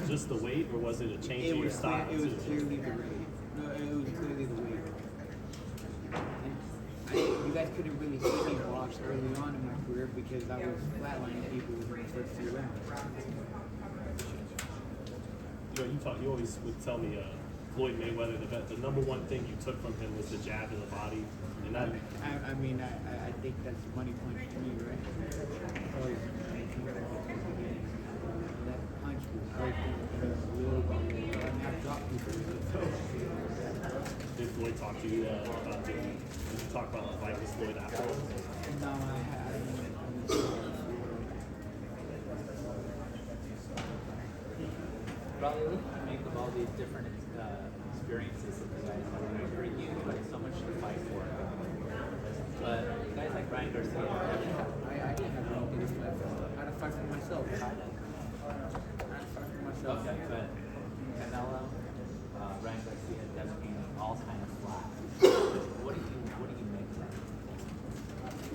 just the weight, or was it a change in your style? It was clearly the weight. No, it was clearly the weight. You guys couldn't really see me box early on in my career because I was flatlining people in the first few rounds. You always would tell me Floyd Mayweather, the number one thing you took from him was the jab to the body. And that, I mean, I think that's money punch to me, right? That punch was breaking real well. I mean, I've dropped people. did Floyd talk to you about did you talk about the fight with Floyd afterwards? No, I haven't. Probably what do you make of all these different experiences that you guys have? For you, like so much to fight for. But guys like Ryangarcia, I didn't have anything to fight for. I had to fight for myself. Okay, but Canelo, Ryangarcia, Devinhaney, all kind of flat. What do you make of that?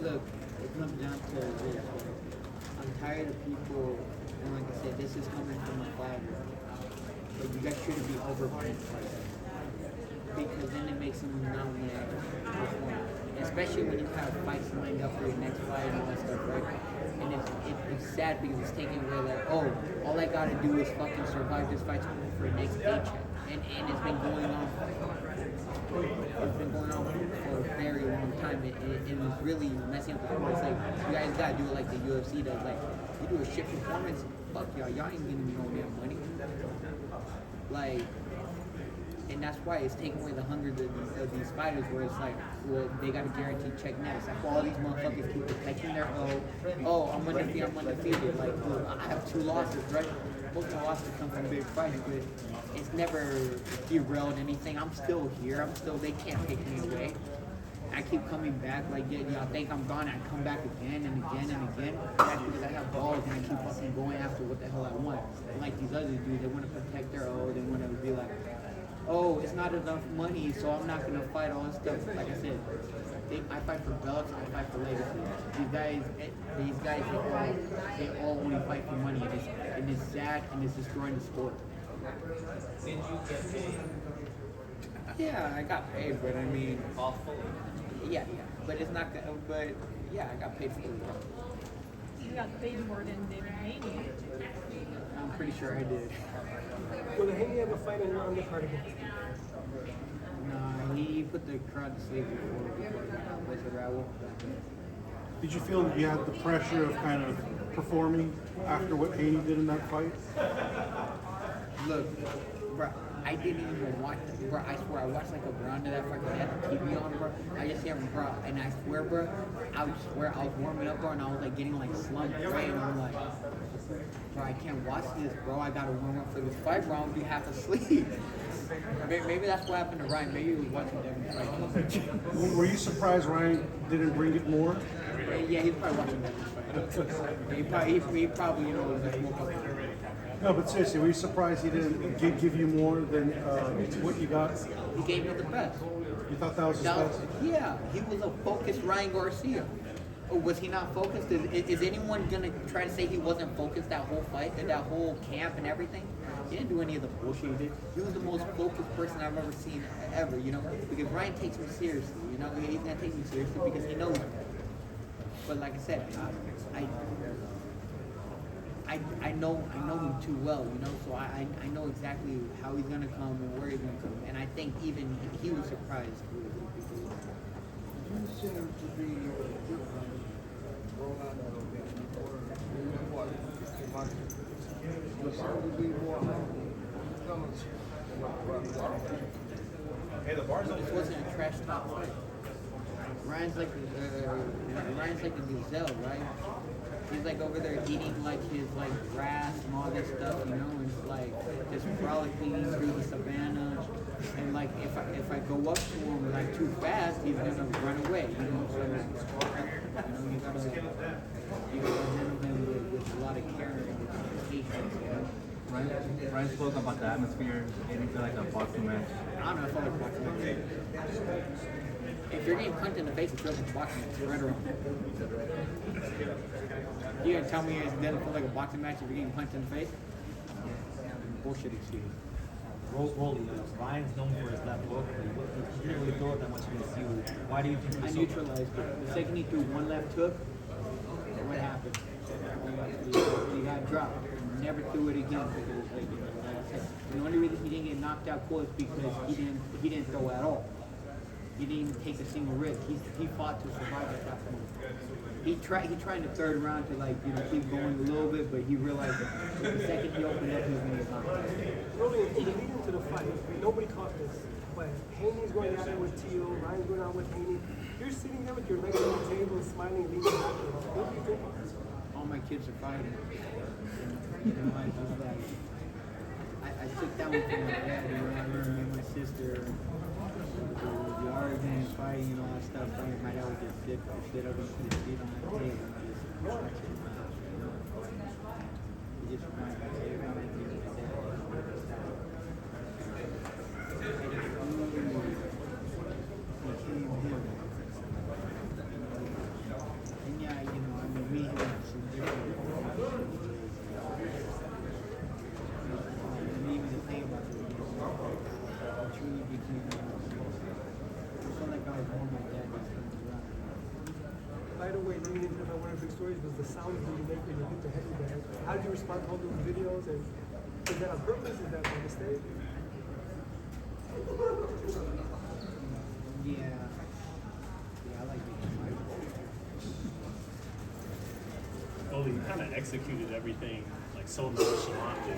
Look, it comes down to this. I'm tired of people, and like I said, this is coming from a fighter. But you guys shouldn't be overpaying fighters. Because then it makes them not want to perform. Especially when you have fights lined up for your next fight and all that stuff, right? And it's sad because it's taking away like, oh, all I gotta do is fucking survive this fight for the next paycheck. And it's been going on. It's been going on for a very long time. It was really messing up the sport. It's like, you guys gotta do it like the UFC does. Like, you do a shit performance, fuck y'all ain't getting no damn money. Like, and that's why it's taking away the hunger of these fighters, where it's like, well, they got a guaranteed check now. It's like, all these motherfuckers keep protecting their I'm undefeated. Like, look, I have 2 losses, right? Most of the losses come from big fights, but it's never derailed anything. I'm still here. They can't take me away. I keep coming back, like, yeah, y'all think I'm gone, I come back again and again and again. That's because I have balls and I keep fucking going after what the hell I want. And like these other dudes, they want to protect their they want to be like, oh, it's not enough money, so I'm not going to fight all this stuff. Like I said, I fight for belts, I fight for legacy. These guys, they all only fight for money, and it's sad, and it's destroying the sport. Did you get paid? Yeah, I got paid, but I mean... All fully? Yeah, but it's not good, but yeah, I got paid for it. You got paid more than Devinhaney. I'm pretty sure I did. Will Haney have a fight on your undercard against you? No, he put the crowd to sleep before with the Raul. Did you feel that you had the pressure of kind of performing after what Haney did in that fight? Look, bro, I didn't even watch that. Bro, I swear, I watched like a round of that fight because I had the TV on, bro. I just hear him, bro, and I swear, bro, I was warming up, bro, and I was like getting like slumped, right? And I'm like, bro, I can't watch this, bro. I gotta warm up for this fight, bro. I'm gonna be half asleep. Maybe that's what happened to Ryan. Maybe he was watching Devin's fight. Were you surprised Ryan didn't bring it more? Yeah, he's probably watching Devin's fight. He probably, you know, was like woke up. No, but seriously, were you surprised he didn't give you more than what you got? He gave me the best. You thought that was his best? Yeah, he was a focused Ryangarcia. Or was he not focused? Is anyone gonna try to say he wasn't focused that whole fight, that whole camp and everything? He didn't do any of the bullshit he did. He was the most focused person I've ever seen ever, you know? Because Ryan takes me seriously, you know? He's gonna take me seriously because he knows me. But like I said, I know him too well, you know, so I know exactly how he's gonna come and where he's gonna come, and I think even he was surprised. You seem to be different, Rolando, you seem to be more humble. Hey, the bar's This wasn't a trash talk fight. Ryan's like a gazelle, right? He's like over there eating like his like grass and all this stuff, you know, and like just frolicking through the savannah. And like if I go up to him like too fast, he's gonna run away, you know. So you gotta handle him with a lot of care and patience, you know. Ryan spoke about the atmosphere. It didn't feel like a boxing match. I don't know if I like boxing match. If you're getting punched in the face, it feels like a boxing match, right or wrong. You gonna tell me it doesn't feel like a boxing match if you're getting punched in the face? bullshit excuse. Rolly, Ryan's known for his left hook, but he didn't really throw it that much against you. Why do you think I he's so neutralized it. The second he threw one left hook, what happened? He got dropped. Never threw it again because, like I said, the only reason he didn't get knocked out cold is because he didn't throw at all. He didn't even take a single risk. He fought to survive at that point. He tried in the third round to keep going a little bit, but he realized that the second he opened up, he was going to get knocked out. Really, in the lead into the fight, nobody caught this. But Haney's going out there with Teal, Ryan's going out with Haney. You're sitting there with your legs on the table, smiling, leaning back. What do you think? All my kids are fighting. I took that one from my dad. I remember me and my sister, the arguing, fighting, and all that stuff. My dad would just sit up and put his feet on the table and just watch it. It just reminds me of my dad. And yeah, we have some different and even the thing about it, it truly became I felt like I was home my dad was around. By the way, leading into one of the big stories was the sounds that you make when you hit the heavy bag. How do you respond to all those videos? And is that on purpose? Is that by mistake? Yeah, I like being fight. Well, you kind of executed everything like so nonchalantly.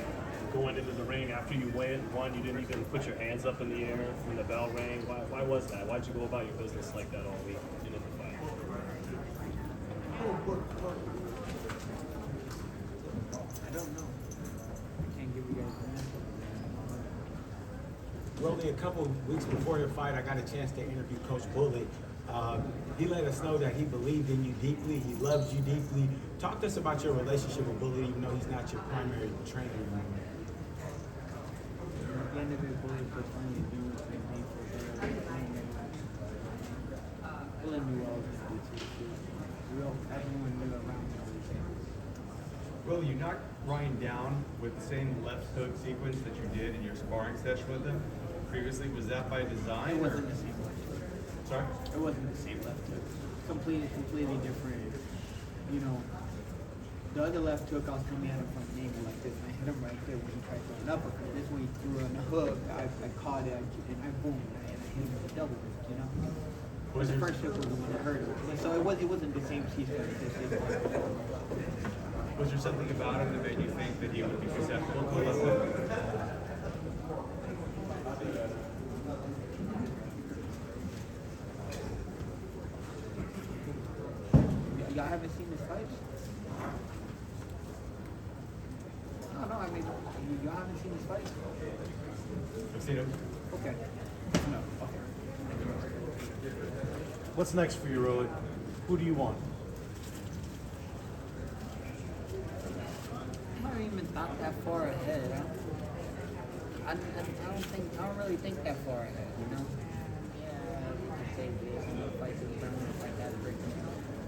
Going into the ring after you won, you didn't even put your hands up in the air when the bell rang. Why was that? Why'd you go about your business like that all week into the fight? I don't know. I can't give you guys an answer. Rolly, a couple of weeks before your fight, I got a chance to interview Coach Bullet. He let us know that he believed in you deeply, he loves you deeply. Talk to us about your relationship with Bullet, even though he's not your primary trainer anymore. At the end of it, Bullet was finally doing what they need for better. Bullet knew all this too. Everyone knew around me everything. Well, you knocked Ryan down with the same left hook sequence that you did in your sparring session with him previously. Was that by design? It wasn't the same left hook. Sorry? It wasn't the same left hook. Completely different. The other left hook, I was coming at him from an angle like this, and I hit him right there when he tried to throw an uppercut. This one he threw on the hook, I caught it, and I boom, and I hit him with a double hook, But the first hook was the one that hurt him. So it wasn't the same sequence. Was there something about him that made you think that he would be susceptible to a left hook? Y'all haven't seen his fights? No, I mean, y'all haven't seen his fights? I've seen him. Okay. No, okay. What's next for you, Rolly? Who do you want? I haven't even thought that far ahead. I don't really think that far ahead, Yeah, I can say this, I'm gonna fight this, I'm gonna fight that.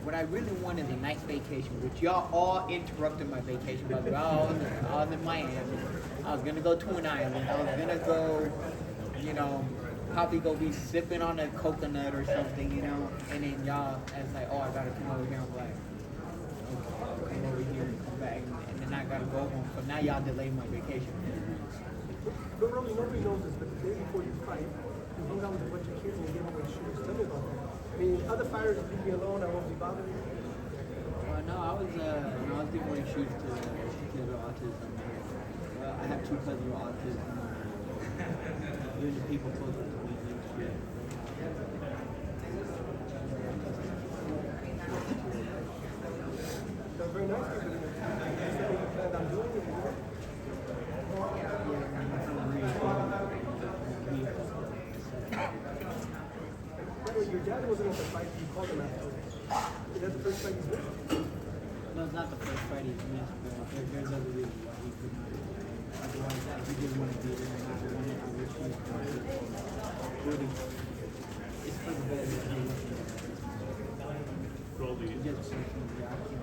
What I really want is a nice vacation, which y'all all interrupted my vacation. By the way, I was in Miami. I was gonna go to an island. I was gonna go, probably go be sipping on a coconut or something, And then y'all, it's like, oh, I gotta come over here. I'm like, okay, come over here and come back, and then I gotta go home. So now y'all delayed my vacation. But really, nobody knows this, but the day before you fight, you hung out with a bunch of kids and you gave away shoes. Tell me about that. I mean, other fighters leave me alone, I won't be bothered. Well, no, I was giving away shoes to kids with autism. Well, I have 2 cousins with autism. Even the people closer to me do shit. That's very nice of you. Is that what you planned on doing? Your dad wasn't at the fight, you called him after. Is that the first fight he's missed? No, it's not the first fight he's missed, but there's other reasons why he couldn't. Otherwise, he didn't want to be there, and I wish he was going to. It's for the better that he wasn't there. Rolly, He just personally reacted.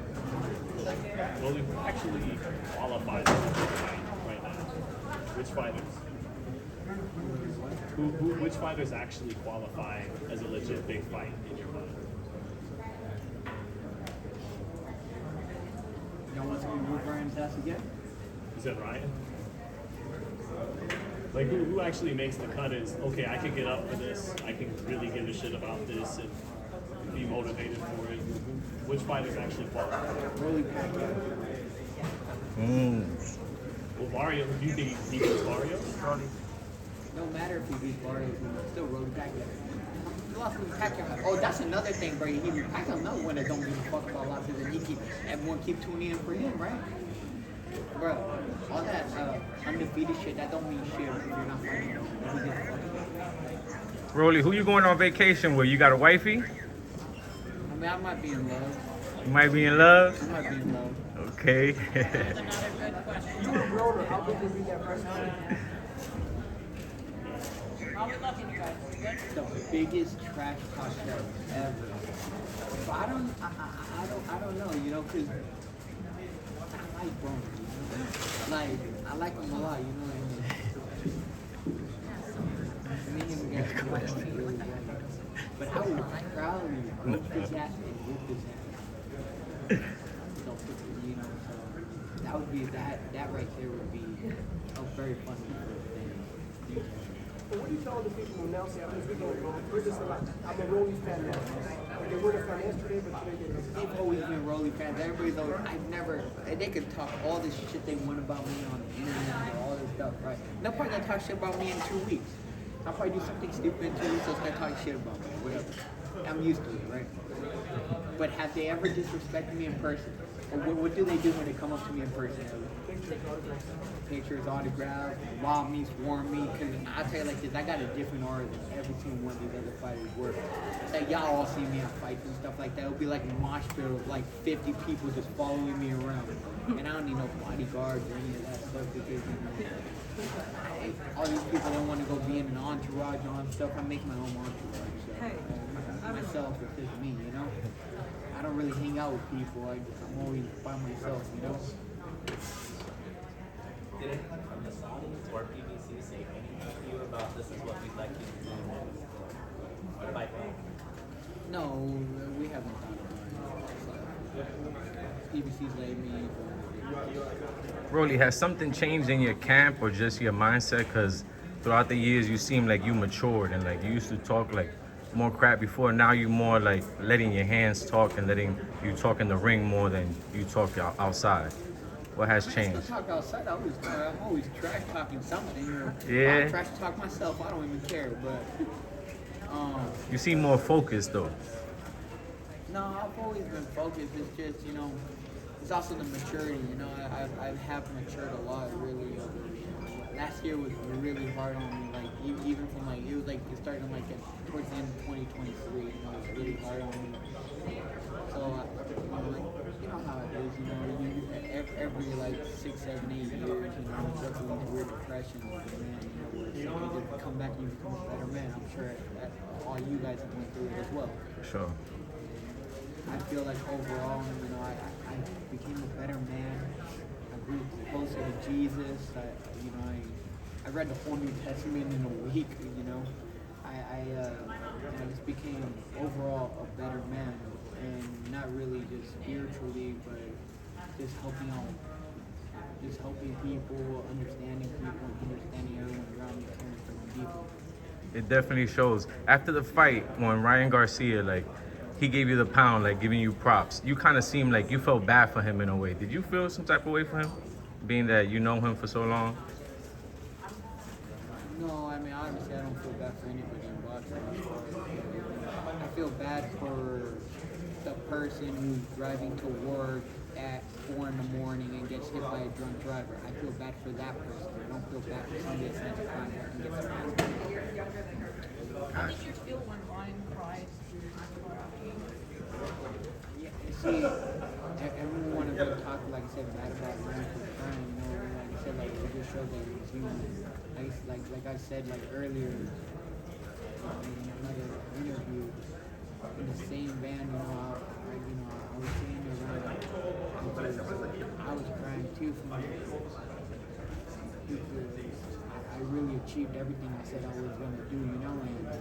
Rolly actually qualifies for the fight right now. Which fighters? Which fighters actually qualify as a legit big fight in your mind? Y'all want to move Ryan's ass again? You said Ryan? Like who actually makes the cut is, okay, I can get up for this, I can really give a shit about this and be motivated for it. Which fighters actually qualify? Rolly Pacquiao. Well, Mario, do you think he beats Mario? No matter if he beats Mario, he's still Rolly Pacquiao. He lost to Pacquiao. Oh, that's another thing, bro. Pacquiao another one that don't give a fuck about losses, and everyone keep tuning in for him, right? Bro, all that undefeated shit, that don't mean shit if you're not fighting him. Rolly, who you going on vacation with? You got a wifey? I mean, I might be in love. You might be in love? I might be in love. Okay. You were grown, how big would be that price tag? How we looking, you guys? We good? The biggest trash talk show ever. But I don't know, you know, cause I like Broner, you know? Like, I like him a lot, you know what I mean? Me and him got really good. But I would proudly whoop his ass and whoop his ass. So, you know, so that would be that right there would be a very fun thing. But what do you tell the people who now say after this weekend, we're just like, I'm a Rolly fan now. Like they weren't a fan yesterday, but today they are. They've always been Rolly fans. Everybody though, they could talk all this shit they want about me on the internet or all this stuff, right? They're probably gonna talk shit about me in 2 weeks. I'll probably do something stupid in 2 weeks, so it's gonna talk shit about me, whatever. I'm used to it, right? But have they ever disrespected me in person? Or what do they do when they come up to me in person? Pictures, autographs, rob me, swarm me. Cause I'll tell you like this, I got a different aura than every single one of these other fighters work. Like y'all all see me at fights and stuff like that. It'll be like a mosh pit of like 50 people just following me around. And I don't need no bodyguards or any of that stuff because you know, all these people don't want to go be in an entourage on stuff. I make my own entourage. So myself is just me, you know? I don't really hang out with people. I'm always by myself, you know? Did anyone from the Saudis or PBC say anything to you about this is what we'd like you to do? Or fight back? No, we haven't thought about it. PBC's laid me. Rolly, has something changed in your camp or just your mindset? Because throughout the years, you seem like you matured and like you used to talk like more crap before. Now you more like letting your hands talk and letting you talk in the ring more than you talk outside. What has changed? I still talk outside. I'm always trash talking something. Or Yeah. I trash talk myself. I don't even care. But You seem more focused though. no, I've always been focused. It's just, you know, it's also the maturity. You know, I have matured a lot, really. Last year was really hard on me. Like even from like it was like it started like towards the end of 2023. You know, it was really hard on me. So you know how it is. You know, every like 6, 7, 8 years, you know, you go through these weird depressions, man. You know, where you just come back and you become a better man. I'm sure that all you guys have went through it as well. Sure. I feel like overall, you know, I became a better man. I grew closer to Jesus. I read the whole New Testament in a week. You know, I just became overall a better man, and not really just spiritually, but just helping out, just helping people, understanding everyone around me, caring for people. It definitely shows. After the fight, when Ryangarcia, like, he gave you the pound, like, giving you props, you kind of seemed like you felt bad for him in a way. Did you feel some type of way for him, being that you know him for so long? No, I mean, obviously I don't feel bad for anybody in boxing. I feel bad for the person who's driving to work at 4 in the morning and gets hit by a drunk driver. I feel bad for that person. I don't feel bad for somebody that's not contact and gets hurt. How did you feel when Ryan cried? Yeah, see, everyone wanted to talk, like I said, bad about Ryan for crying. You know, like I said, like it just shows that he's human. Like I said, like earlier in another interview, in the same band, you know, I was saying to Ryan, because I was crying too for me. achieved everything I said I was going to do, you know, and I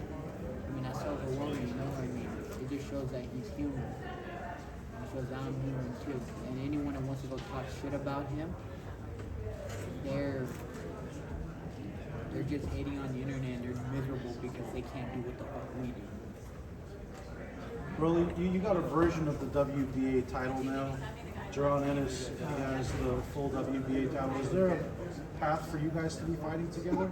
mean, that's overwhelming, you know, I mean, it just shows that he's human. It shows I'm human too. And anyone that wants to go talk shit about him, they're just hating on the internet and they're miserable because they can't do what the fuck we do. Rolly, you got a version of the WBA title now. Jaron Ennis has the full WBA title. Is there a path for you guys to be fighting together?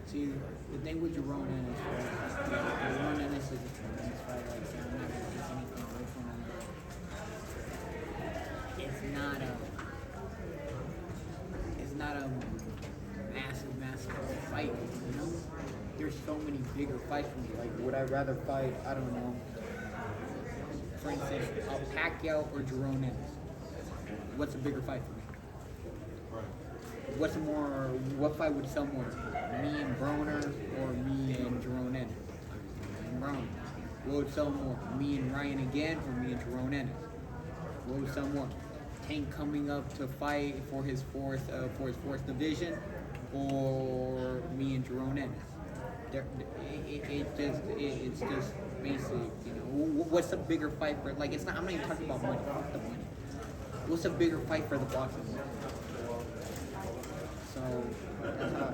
See, the thing with Jaron Ennis, Jaron Ennis is a tremendous fighter. Like, I'm not going to take anything away from him. It's not a massive fight, you know? There's so many bigger fights for me. Like, would I rather fight, I don't know, for instance, Pacquiao or Jaron Ennis? What's a bigger fight for me? What fight would sell more? Me and Broner or me and Jaron Ennis? And Broner. What would sell more? Me and Ryan again or me and Jaron Ennis? What would sell more? Tank coming up to fight for his fourth division or me and Jaron Ennis? It's just basic, you know. What's a bigger fight for? Like, it's not. I'm not even talking about money. Fuck the money. What's a bigger fight for the boxing world? So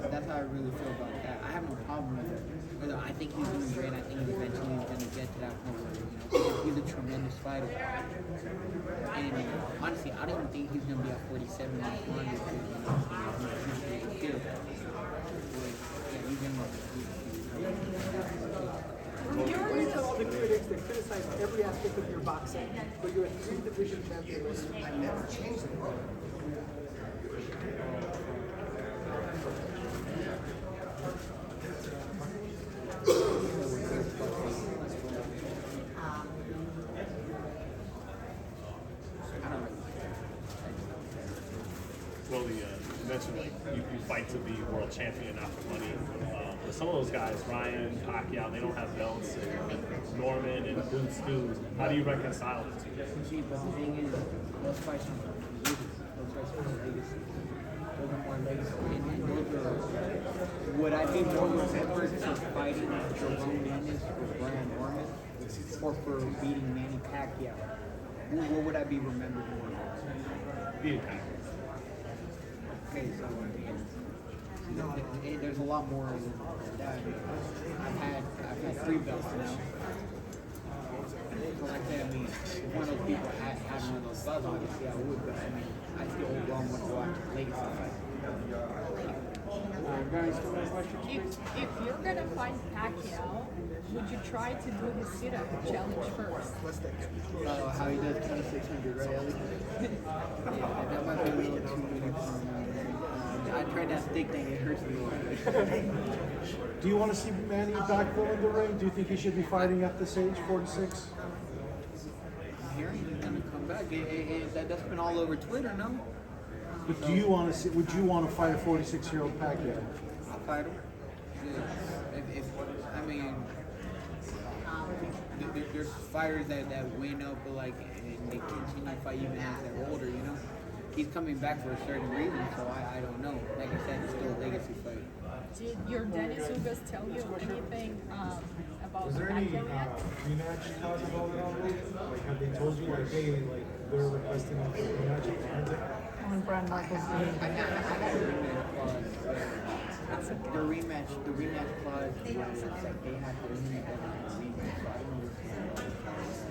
that's how I really feel about that. I have no problem with it. I think he's doing great. I think eventually he's going to get to that point where, you know, he's a tremendous fighter. And honestly, I don't even think he's going to be at 47 next round. He's he's What do you tell all the critics that criticize every aspect of your boxing, but you're a 3-division champion? I never changed it. Well, you mentioned like you fight to be world champion, not for money. But some of those guys, Ryan, Pacquiao, they don't have belts. And Norman and Boots do. How do you reconcile the two? See, but the thing is, those fights are legacy. Those fights are legacy. Those are more legacy. And those are, would I be more remembered for fighting Gervonta Ennis or Brian Norman or for beating Manny Pacquiao? What would I be remembered for? Beating Pacquiao. Okay, so there's a lot more than that. I've had 3 belts now. So like that, I mean, if one of those people had one of those belts, obviously I would, but I mean, I still overall want to go out to the legacy fight. Guys, one more question. If you're gonna fight Pacquiao, would you try to do his sit-up challenge first? How he does 2600, right, Ellie? Yeah, that might be a little too many for me. I tried that stick thing, it hurts a little bit. Do you want to see Manny back though in the ring? Do you think he should be fighting at this age, 46? I'm hearing he's gonna come back. That's been all over Twitter, no? But do you want to see? Would you want to fight a 46-year-old Pacquiao? I'll fight him. I mean, there's fighters that win up, but like, and they continue to fight even as they're older, you know? He's coming back for a certain reason, so I don't know. Like I said, it's still a legacy fight. Did your Dennis Ugas tell you anything about Was there any Pacquiao yet? rematch talks about it already? Like, have they told you, like, hey, like, they're requesting a rematch? When Brad Michaels I got the rematch clause. The rematch clause was like they have to limit everything to rematch. So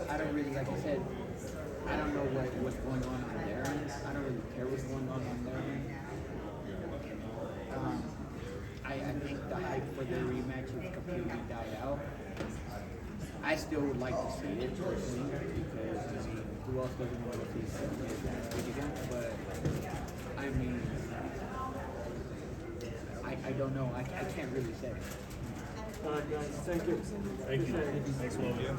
I don't know what's going on. I don't really, like I said, I don't know what's going on there. I don't really care what's going on there. I think the hype for the rematch has completely died out. I still would like to see it personally because I mean, who else doesn't want to see something again? But I mean, I don't know. I can't really say. All right, guys. Thank you. Thank you. Thanks, William.